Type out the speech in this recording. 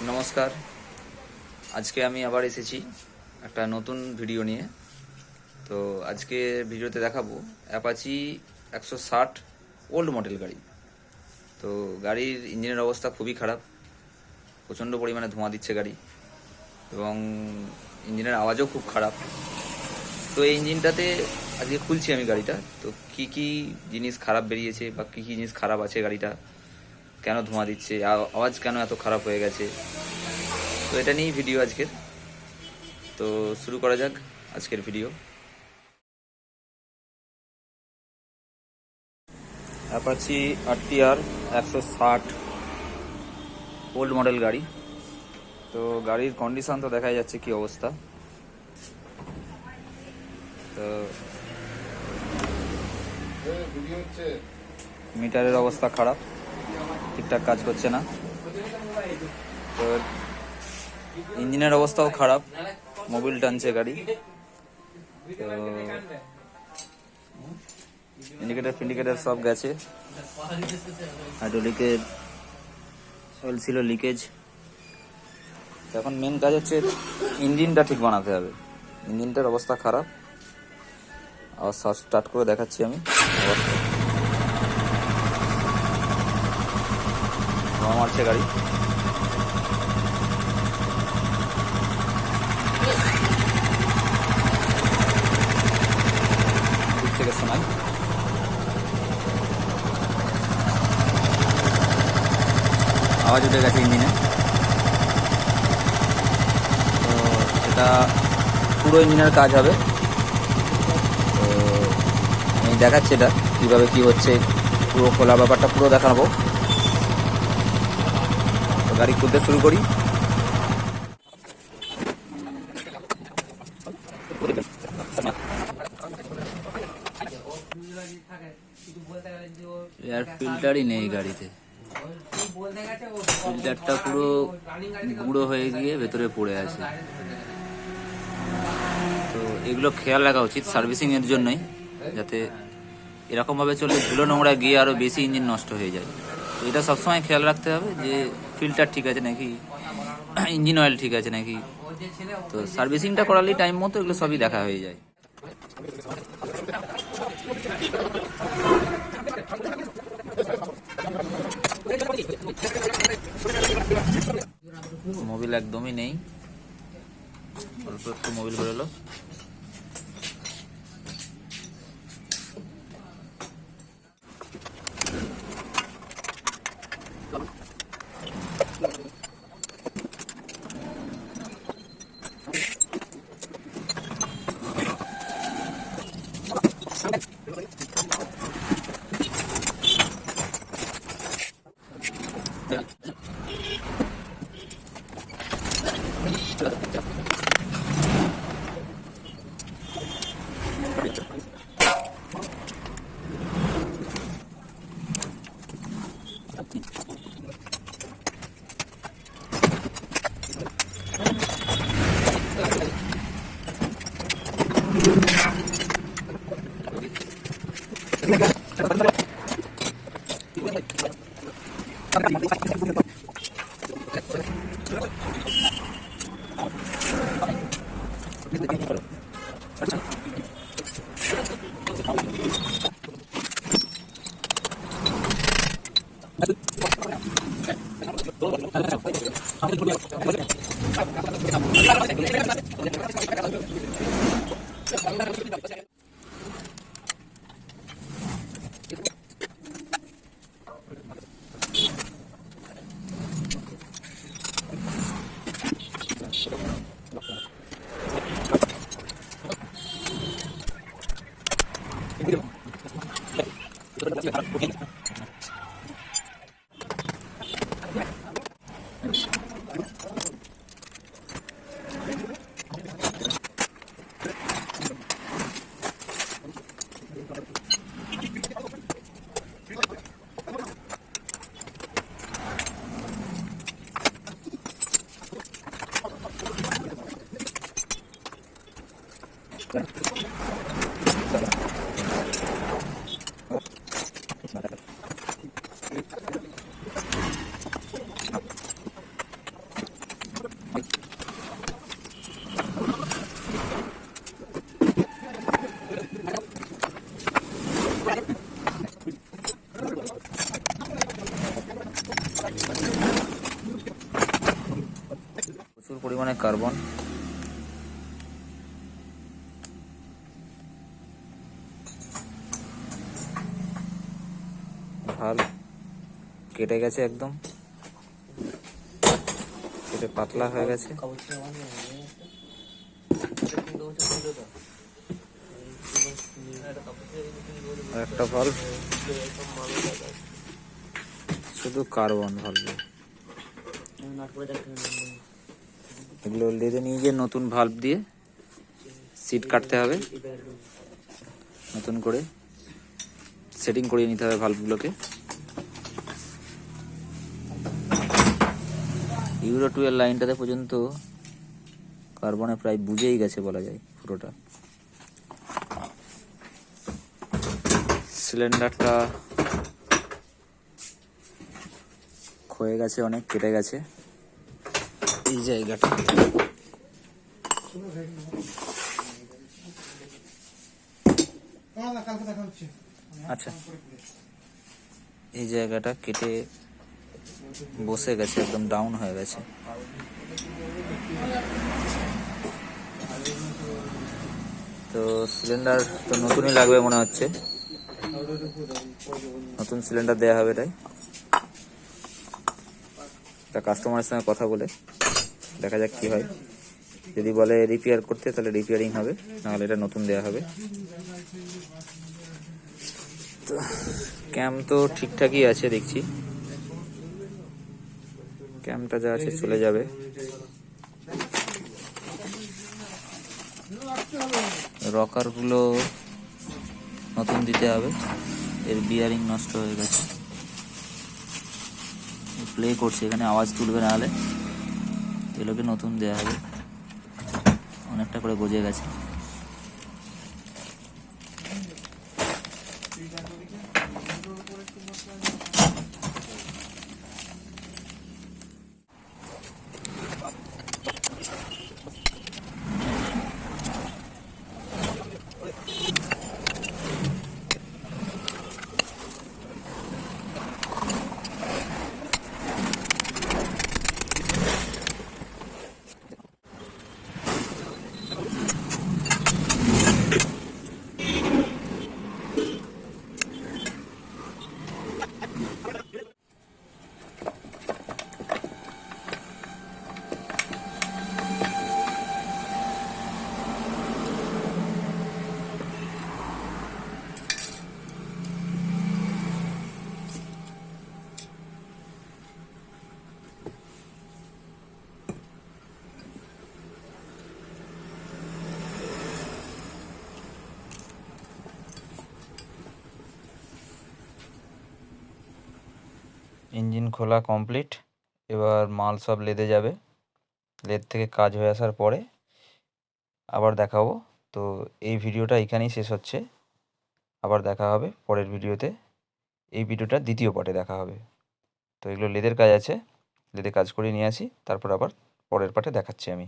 নমস্কার। আজকে আমি আবার এসেছি একটা নতুন ভিডিও নিয়ে। তো আজকে ভিডিওতে দেখাবো অ্যাপাচি 160 ওল্ড মডেল গাড়ি। তো গাড়ির ইঞ্জিনের অবস্থা খুবই খারাপ, প্রচণ্ড পরিমাণে ধোঁয়া দিচ্ছে গাড়ি এবং ইঞ্জিনের আওয়াজও খুব খারাপ। তো এই ইঞ্জিনটাতে আজকে খুলছি আমি গাড়িটা, তো কি কি জিনিস খারাপ বেরিয়েছে বা কী কী জিনিস খারাপ আছে, গাড়িটা কেন ধোঁয়া দিচ্ছে, আওয়াজ কেন এত খারাপ হয়ে গেছে, তো এটা নিয়েই ভিডিও আজকের। তো শুরু করা যাক আজকের video. Apache RTR 160 old model গাড়ি। তো গাড়ির কন্ডিশন তো দেখা যাচ্ছে কি অবস্থা। তো মিটারের অবস্থা খারাপ, ঠিকঠাক কাজ করছে না। তো ইঞ্জিনের অবস্থাও খারাপ, মোবিল টানছে গাড়ি। তো ইন্ডিকেটার সব গেছে, হাইড্রোলিকের অয়েল ছিল লিকেজ। এখন মেন কাজ হচ্ছে ইঞ্জিনটা ঠিক বানাতে হবে। ইঞ্জিনটার অবস্থা খারাপ, আবার স্টার্ট করে দেখাচ্ছি আমি। ধোঁয়া মারছে গাড়ি। দিক থেকে শোনাই, আওয়াজ উঠে গেছে ইঞ্জিনে। তো এটা পুরো ইঞ্জিনের কাজ হবে। তো আমি দেখাচ্ছি এটা কীভাবে কী হচ্ছে, পুরো খোলা ব্যাপারটা পুরো দেখাবো। তো গাড়ি খুলতে শুরু করি। এয়ার ফিল্টারই নেই গাড়িতে, ফিল্টারটা পুরো গুঁড়ো হয়ে গিয়ে ভেতরে পড়ে আছে। তো এগুলো খেয়াল রাখা উচিত সার্ভিসিং এর জন্যই, যাতে এরকম ভাবে চলে ধুলো নোংরা গিয়ে আরো বেশি ইঞ্জিন নষ্ট হয়ে যায়। তো এটা সবসময় খেয়াল রাখতে হবে যে ফিল্টার ঠিক আছে নাকি, ইঞ্জিন অয়েল ঠিক আছে নাকি। তো সার্ভিসিংটা করালেই টাইম মতো এগুলো সবই দেখা হয়ে যায়। মোবিল একদমই নেই, অল্প একটু মোবিল বেরোলো। পরিমাণে কার্বন। ভাল্ব কেটে গেছে, একদম কেটে পাতলা হয়ে গেছে। আর একটা ভাল্ব শুধু কার্বন ভাল্ব। এগুলো লেদে নিয়ে গিয়ে নতুন ভাল্ব দিয়ে সিট কাটতে হবে, নতুন করে সেটিং করিয়ে নিতে হবে ভাল্বগুলোকে। ইউরো 2 এর লাইনটাতে পর্যন্ত কার্বনে প্রায় বুঝেই গেছে বলা যায় পুরোটা। সিলিন্ডারটা ক্ষয়ে গেছে, অনেক কেটে গেছে এই জায়গাটা। আচ্ছা, এই জায়গাটা কেটে বসে গেছে, একদম ডাউন হয়ে গেছে। তো সিলিন্ডার তো নতুনই লাগবে মনে হচ্ছে, নতুন সিলিন্ডার দেওয়া হবে এটাই। তা কাস্টমারের সঙ্গে কথা বলে দেখা যাক কি হয়। যদি বলে রিপেয়ার করতে তাহলে রিপেয়ারিং হবে, নাহলে এটা নতুন দেওয়া হবে। তো ক্যাম তো ঠিকঠাকই আছে দেখছি, ক্যামটা যা আছে চলে যাবে। রকারগুলো নতুন দিতে হবে, এর বিয়ারিং নষ্ট হয়ে গেছে। প্লে করছে, এখানে আওয়াজ তুলবে না, হলে এগুলোকে নতুন দেওয়া হবে, অনেকটা করে গজে গেছে। ইঞ্জিন খোলা কমপ্লিট, এবার মাল সব লেদে যাবে। লেদ থেকে কাজ হয়ে আসার পরে আবার দেখাবো। তো এই ভিডিওটা এখানেই শেষ হচ্ছে, আবার দেখা হবে পরের ভিডিওতে। এই ভিডিওটা দ্বিতীয় পার্টে দেখা হবে। তো এগুলো লেদের কাজ আছে, লেদে কাজ করে নিয়ে আসি, তারপর আবার পরের পার্টে দেখাচ্ছি আমি।